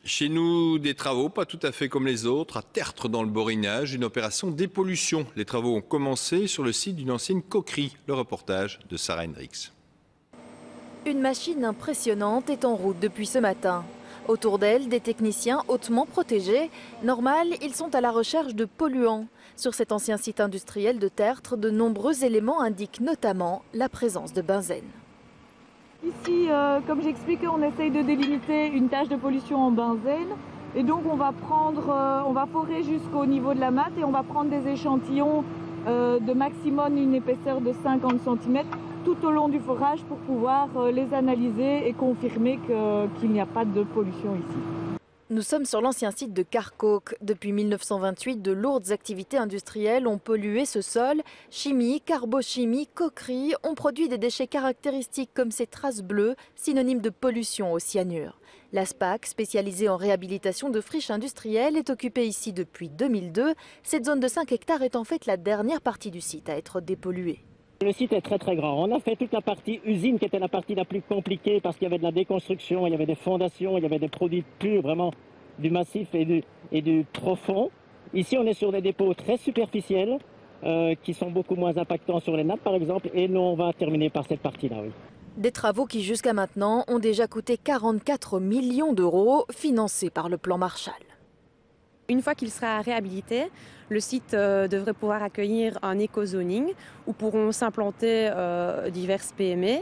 Chez nous, des travaux pas tout à fait comme les autres, à Tertre dans le Borinage, une opération dépollution. Les travaux ont commencé sur le site d'une ancienne coquerie. Le reportage de Sarah Hendricks. Une machine impressionnante est en route depuis ce matin. Autour d'elle, des techniciens hautement protégés. Normal, ils sont à la recherche de polluants. Sur cet ancien site industriel de Tertre, de nombreux éléments indiquent notamment la présence de benzène. Ici, comme j'expliquais, on essaye de délimiter une tache de pollution en benzène. Et donc on va forer jusqu'au niveau de la matte et on va prendre des échantillons de maximum une épaisseur de 50 cm tout au long du forage pour pouvoir les analyser et confirmer qu'il n'y a pas de pollution ici. Nous sommes sur l'ancien site de Carcoq. Depuis 1928, de lourdes activités industrielles ont pollué ce sol. Chimie, carbochimie, coquerie ont produit des déchets caractéristiques comme ces traces bleues, synonymes de pollution au cyanure. La SPAC, spécialisée en réhabilitation de friches industrielles, est occupée ici depuis 2002. Cette zone de 5 hectares est en fait la dernière partie du site à être dépolluée. Le site est très très grand. On a fait toute la partie usine qui était la partie la plus compliquée parce qu'il y avait de la déconstruction, il y avait des fondations, il y avait des produits purs, vraiment du massif et du profond. Ici on est sur des dépôts très superficiels qui sont beaucoup moins impactants sur les nappes par exemple, et nous on va terminer par cette partie-là, oui. Des travaux qui jusqu'à maintenant ont déjà coûté 44 millions d'euros, financés par le plan Marshall. Une fois qu'il sera réhabilité, le site devrait pouvoir accueillir un éco-zoning où pourront s'implanter diverses PME.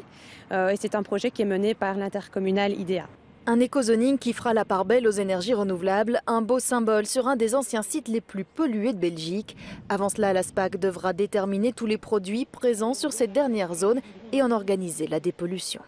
Et c'est un projet qui est mené par l'intercommunal IDEA. Un éco-zoning qui fera la part belle aux énergies renouvelables, un beau symbole sur un des anciens sites les plus pollués de Belgique. Avant cela, la SPAC devra déterminer tous les produits présents sur cette dernière zone et en organiser la dépollution.